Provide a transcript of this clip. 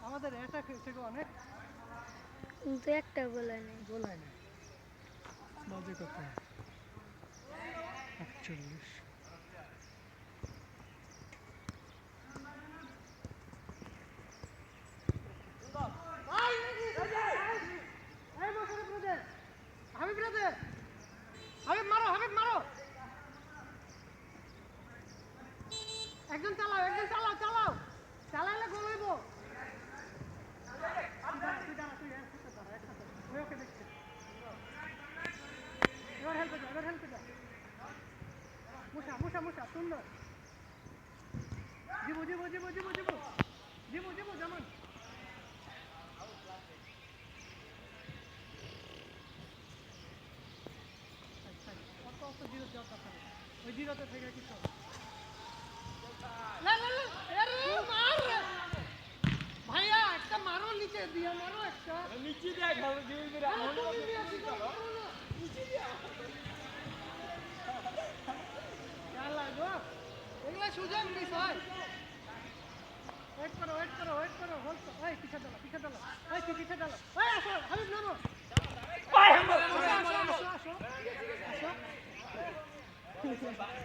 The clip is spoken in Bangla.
আমাদের অ্যাটাক হয়েছে অনেক, কিন্তু একটা গোলায় নেই। বাজে কথা। 48 একজন চালাও, চালাও চালাইলে গোল হইব। মুসা সুন্দর। জীবু যেমন ওই জিরোতে থেকে কিছু ভাইয়া একটা মারো, নিচে দিয়ে মারো, একটা নিচে দিয়ে খেলো এগুলা সুযোগ মিস হয়। ওয়েট করো হোল্ড করো এই পিছে ডালো এই পিছে ডালো, এই আসো হাবিব নামো, আসো